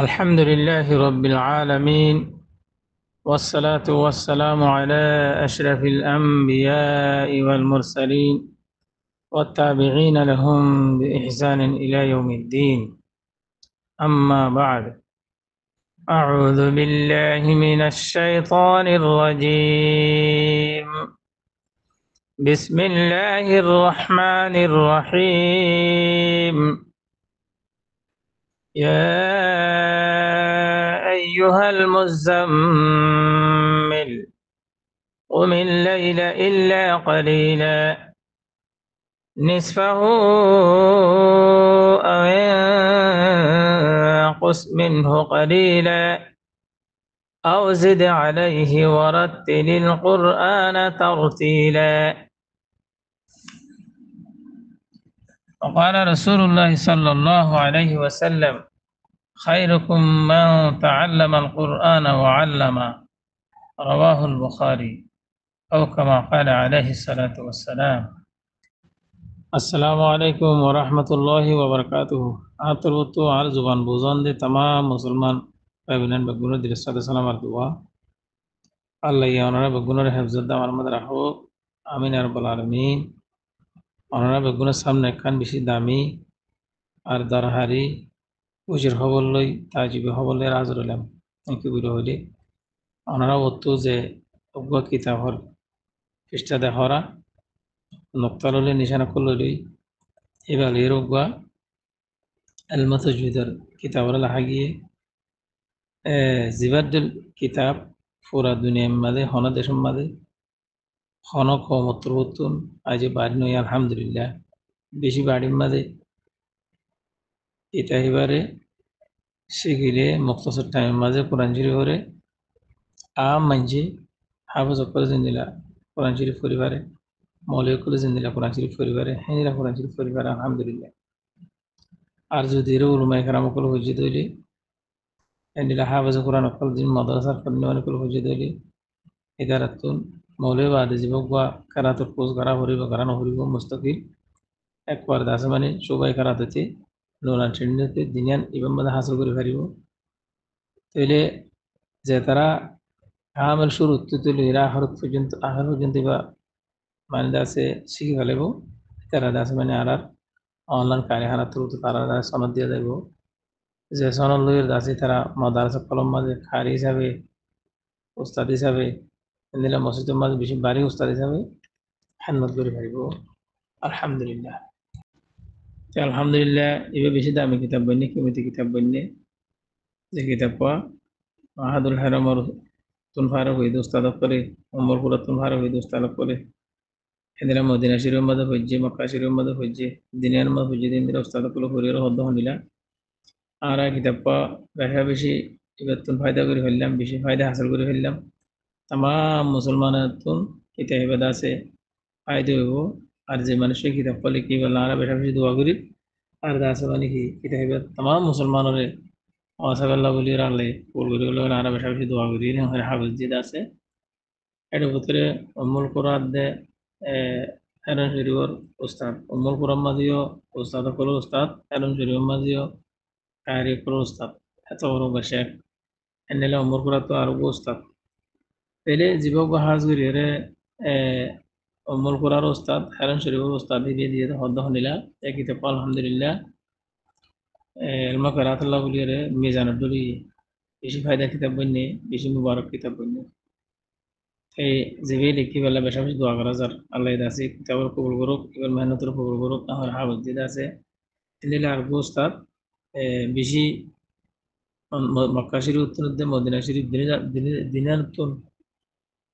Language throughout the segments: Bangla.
الحمد لله رب العالمين، والصلاة والسلام على أشرف الأنبياء والمرسلين والتابعين لهم بإحسان إلى يوم الدين. أما بعد، أعوذ بالله من الشيطان الرجيم. بسم الله الرحمن الرحيم. يا أيها المزمل قم الليل إلا قليلا نصفه أو انقص منه قليلا أو زد عليه ورتل القرآن ترتيلا. وقال رسول الله صلى الله عليه وسلم: خيركم من تعلم القرآن وعلمه، رواه البخاري، أو كما قال عليه الصلاة والسلام. আসসালামু আলাইকুম ওয়া রাহমাতুল্লাহি ওয়া বারাকাতুহু। আতরবতু আর জুবান বুঝান দে तमाम মুসলমান ভাই-বোন বেগুনের দিলে সালাম আর দোয়া আল্লাহ ইয়া ওনারা বেগুনের হেফজত দাম আমার মধ্যে রাখো, আমিন ইয়া রাব্বাল আলামিন। ওনারা বেগুনের সামনে একখান বেশি দামি আর দরহারি উজির খবর লই তাজিবে খবর লই হাজির হলাম। কি বুঝে হইলে ওনারা অতো যে অজ্ঞ কিতাবর পৃষ্ঠা দেখরা নক্তা লইলে নিশানা করল লই এবার এর অজ্ঞ المتجدر كتاب ولا حقيقي জিবাদুল কিতাব পুরা দুনিয়ার মাঝে হন দেশের মাঝে হন কমত্রবতুন আজ বাড়ি নই আলহামদুলিল্লাহ বেশি বাড়ির মাঝে এটা এবারে শিখিলে মুক্তসর টাইমের মাঝে কোরআন শরীফ করে মানছে হাফজ করে জিন্দিলা কোরআন শরীফ পরিবারে মৌলিক করে জিন্দিলা কোরআন শরীফ পরিবারে হেনিরা কোরআন শরীফ পরিবারে আলহামদুলিল্লাহ। আর যদি এর উলমায়ে কেরাম করে হুজুত হইলে এন্ডিলা হাফজ কোরআন অকল দিন মাদ্রাসার কন্যান করে হুজুত হইলে ইদারাতুন মৌলবী বাদে জীবক বা কারাতুর পোষ করা হরিব কারানো হরিব মুস্তাকিল একবার দাসে মানে সবাই কারাতে নোলান শ্রেণীতে দিনিয়ান ইবাম বাদে হাসিল করে পারিব। তাইলে যে তারা আমল শুরু তুলে এরা আখর পর্যন্ত বা মানে দাসে শিখে ফেলেব তারা দাসে মানে আর অনলাইন কারিখানা থ্রু তারা সনদ দিয়ে দেব যে সনদ লইয়ের দাসে তারা মাদ্রাসা কলম মাঝে খারি হিসাবে উস্তাদ হিসাবে দিলে মসজিদের মাঝে বেশি বাড়ি উস্তাদ হিসাবে খেদমত করে পারিব আলহামদুলিল্লাহ। আলহামদুলিল্লাহ এবার বেশি দামি কিতাব বইনে কিমতি কিতাব বইনে যে কিতাব পাওয়া মাহাদুল হারামর তুন ফারুক হইদ উস্তাদ করে অমরপুরা তুন ফারুক হইদ উস্তাদ করে এদিন মদিনা শিরোর মধ্যে হইছে মক্কা শিরোর মধ্যে হইছে দিনের মধ্যে হইছে দিন দিন উস্তাদ করে হরিয়ার হদ্দ হনিলা আর কিতাব পাওয়া দেখা বেশি এবার তুন ফায়দা করে ফেললাম বেশি ফায়দা হাসিল করে ফেললাম তাম মুসলমানের তুন কিতাব এবার আছে ফায়দা হইব। আর যে মানুষের কিতাব পড়লে কি বললাম আর বেশা বেশি দোয়া করি আর দাসে মানে কি কিতাব এবার তাম মুসলমানের অসাবাল্লাহ বলি রাখলে পড়বে আর বেশা বেশি দোয়া করি হাফিজ জিদ আছে এটার ভিতরে অমল কোরআন দে এরন শরীফর উস্তাদ অমল কোরআন মাঝিও উস্তাদ হল উস্তাদ এরন শরীফ মাঝিও কারি হল উস্তাদ এত বড় শেখ এনেলে অমল কোরআন তো আরো উস্তাদ পেলে জীবক হাজ করিয়ে অমল কোরআন উস্তাদ এরন শরীফর উস্তাদ দিয়ে দিয়ে হদ্দ হনিলা একই তো আলহামদুলিল্লাহ এলমা করাতুল্লাহ বলিয়ে মিজানুর দলি বেশি ফায়দা কিতাব বইনে বেশি মুবারক কিতাব বইনে এই যেভাবে লিখি পেলে বেশা বেশি দোয়া করা যার আল্লাহ আছে কিতাবের কবুল করুক এবার মেহনতের কবুল করুক আমার হাফিজ যেটা আছে এদিকে আর উস্তাদ বেশি মক্কা শরীফ উত্তর মদিনা শরীফ দিনের উত্তর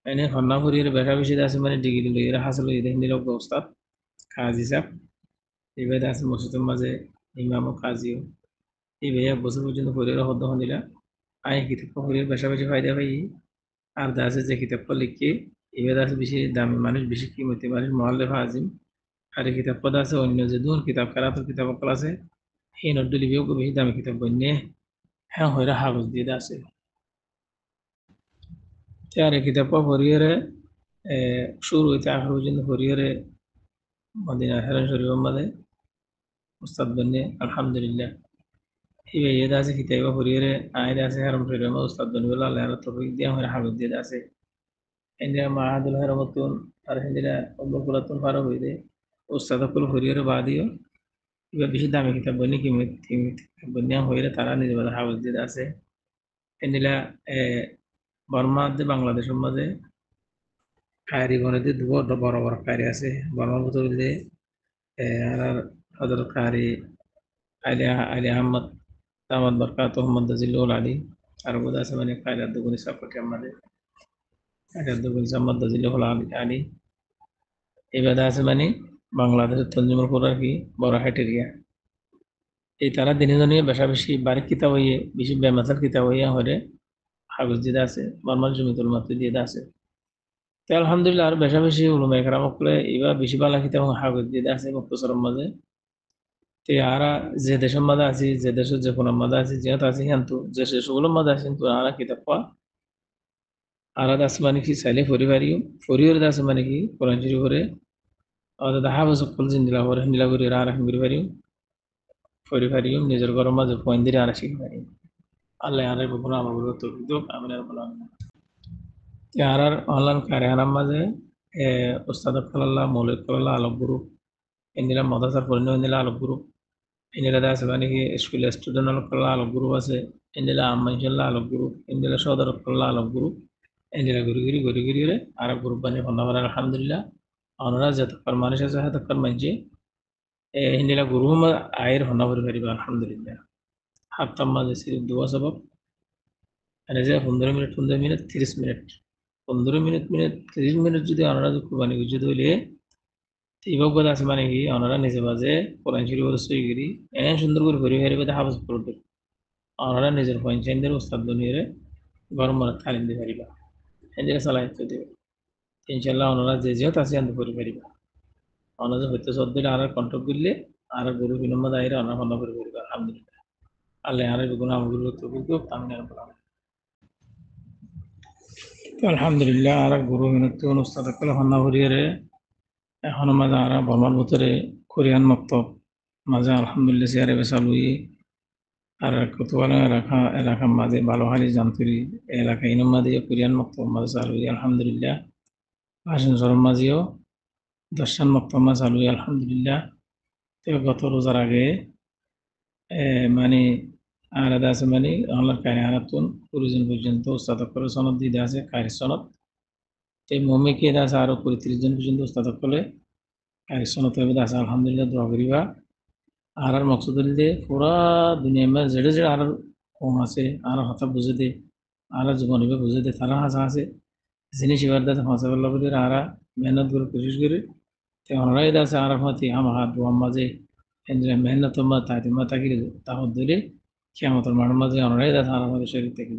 এনে হন্নাপুরের বেশা বেশি আছে মানে ডিগ্রি লইয়ের হাসিল লইয়ে হিন্দির উস্তাদ কাজী সাহেব এইভাবে আছে মসজিদের মাঝে ইমাম ও কাজীও এই ভাইয়া বছর পর্যন্ত হরিয়ার হদ্দ হনিলা আয় কিতাব হরিয়ার বেশা বেশি ফায়দা পাই আর দাসে যে কিতাব লিখি এবার আছে বেশি দামি মানুষ বেশি কিমতি মানুষ মহাল্লেফা আজিম আর এই কিতাব পদ আছে অন্য যে দূর কিতাব কারাতের কিতাব অকল আছে সেই নদ্দু লিপিও বেশি দামি কিতাব বন্যে হ্যাঁ হইরা হাগজ দিয়ে আছে আর এই কিতাব হরিয়ারে শুরু হইতে আখর পর্যন্ত হরিয়ারে মদিনা হেরান শরীফের মাঝে উস্তাদ বন্যে আলহামদুলিল্লাহ। ibe yeda আছে কিতাবা হরিয়রে আইরে আছে হারাম ফেরে মা উস্তাদ বনবেলা আল্লাহর তৌফিক দিয়া হরে হাফেজ দিয়ে আছে এন্ডিয়া মাহাদুল হারামতুন আর হেন্দিরা অমরকুলাতুন ফারো হইদে উস্তাদ কুল হরিয়রে বাদিও ইবে বেশি দামি কিতাব বনি কি বন্যা হইরে তারা নিজে বাদা হাফেজ দিয়ে আছে এন্ডিলা বর্মা যে বাংলাদেশের মাঝে কায়রি বনেতে দুটো বড় বড় কায়রি আছে বর্মার ভিতরে আর হযরত কারি আলী আলী আহমদ দামাত বরকাত মোহাম্মদ জিল্লুল আলী আর বোধ আছে মানে কায়দার দুগুনি সাপোর্টে আমাদের কায়দার দুগুনি মোহাম্মদ জিল্লুল আলী এই বাদা আছে মানে বাংলাদেশের তঞ্জিমুল কোরআন কি বড় হাটেরিয়া এই তারা দিনে দিনে বেশা বেশি বারিক কিতাব হইয়ে বেশি বেমাসাল কিতাব হইয়া হরে হাফিজ দিদা আছে বর্মার জমিতুল মাতুই দিয়ে আছে তো আলহামদুলিল্লাহ আর বেশা বেশি উলুমা একরাম সকলে এবার বেশি বালা কিতাব হাফিজ দিদা আছে মুক্তসরম মাঝে তে আরা যে দেশের মাঝে আছি যে দেশের যে কোনো মাঝে আছি যেহেতু আছি কিন্তু যে সেগুলোর মাঝে আছি কিন্তু আরা কিতাব পাওয়া আরা দাস মানে কি চাইলে পরিবারিও পরিবার দাস মানে কি কোরআন শরীফ করে অর্থাৎ হাফিজ সকল জিন্দিলা করে হিন্দিলা করে আরা পরিবারিও পরিবারিও নিজের ঘরের মাঝে পয়েন্ট দিয়ে আরা শিখতে পারি আল্লাহ আরে বকুনা আমার বলবো তো কিন্তু আমি আর বললাম আরার অনলাইন কারিয়ানার মাঝে উস্তাদ কাল্লাহ মৌলিক কাল্লাহ আলোক গুরু ইন্দিরা মাদ্রাসার পরিণয় ইন্দিরা আলোক গুরু ইন্দিরা আছে মানে কি স্কুল স্টুডেন্ট আলোক কাল্লাহ আলোক গুরু আছে ইন্দিরা আম্মাইশাল্লাহ আলোক গুরু ইন্দিরা সদর কাল্লাহ আলোক গুরু ইন্দিরা গুরিগিরি রে আরব গ্রুপ বানিয়ে বন্ধ আলহামদুলিল্লাহ অনরা যতক্ষণ মানুষ আছে ততক্ষণ মানছে ইন্দিরা গুরু আয়ের হন্না করে পারিবা আলহামদুলিল্লাহ হাফতাম মাঝে সিরিফ দুয়া সবক এনে যে 15 মিনিট 30 মিনিট 15 মিনিট 30 মিনিট যদি অনরা কুরবানি যদি হইলে ইবক আছে মানে কি অনরা নিজে বাজে কোরআন শরীফ সইগিরি এনে সুন্দর করে পরিবারের মধ্যে হাফজ করবে অনরা নিজের পঞ্চায়েতের উস্তাদ দুনিয়ারে গরম মনে তালিম দিতে পারিবা এদের সালাহিত্য দেবে ইনশাল্লাহ ওনারা যে যেহেতু আছে আনতে করে পারিবা ওনারা হইতে সদ্যের আর কন্ট্রোল করলে আর গুরু বিনম্মদ আইরে অনার হন্না করে পারিবা আলহামদুলিল্লাহ আল্লাহ আর বেগুন আমগুলো তো কিন্তু আমি আলহামদুলিল্লাহ আর গুরু বিনত্ব উস্তাদ কলে হন্না ভরিয়ে এখনো মাঝে আর বর্মার ভিতরে কোরিয়ান মক্তব মাঝে আলহামদুলিল্লাহ সিয়ারে বেসালুই আর কতবার এলাকার মাঝে বালোহালি জামতুরি এলাকা ইনম মাঝে কোরিয়ান মক্তব মাঝে চালুই আলহামদুলিল্লাহ ভাষণ সরম মাঝেও দর্শন মক্তব মাঝে চালুই আলহামদুলিল্লাহ তো গত রোজার আগে মানে আলাদা আছে মানে আল্লাহর কারিয়ানাতুন কুড়িজন পর্যন্ত উস্তাদক করে সনদ দিয়ে আছে কারি সনদ এই মমিকে আছে আরো 30 জন পর্যন্ত উস্তাদক করে কারি সনদ আছে আলহামদুলিল্লাহ দোয়া করিবা আর মকসুদ হলে পুরা দুনিয়া में যেটা যেটা আর কম আছে আর হতা বুঝে দে আর জীবনে বুঝে দে তারা হাসা আছে জিনিস এবার দাতে হাসা বললা বলে আর মেহনত করে কোশিশ করে তে ওনারাই দাসে আর হতি আমার হাত দোয়া মাঝে এন্দ্রে মেহনত মা তাইতে মা তাকি তাহত দিলে কিয়ামতের মাঠের মাঝে ওনারাই দাসে আর আমাদের শরীর থেকে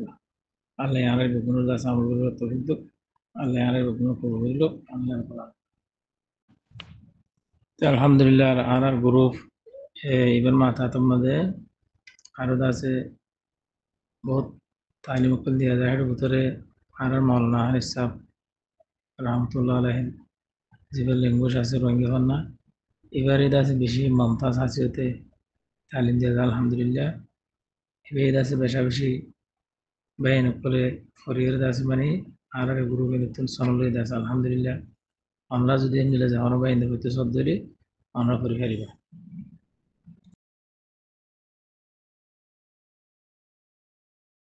আল্লাহ আর বেগুন দাসে আমার গুলো তো কিন্তু আল্লাহ আর বেগুন কবুল হইল আল্লাহ আলহামদুলিল্লাহ আর গ্রুপ এবার মাথা তোমাদের আরো আছে বহুত তালিম দিয়া যায় এর ভিতরে আর মাওলানা হানিফ সাহেব রহমতুল্লাহ আলাইহি যেগুলো ল্যাঙ্গুয়েজ আছে রোহিঙ্গা না এবারে আছে বেশি মমতাজ আছে ওতে তালিম দিয়া যায় আলহামদুলিল্লাহ এবারে আছে বেশা বেশি বাইন করে ফরিয়ার আছে মানে আর গ্রুপে নতুন সনলে আছে আলহামদুলিল্লাহ আমরা যদি নিলে যাওয়ার বাইন হইতে সব ধরে আমরা পরিহারিবা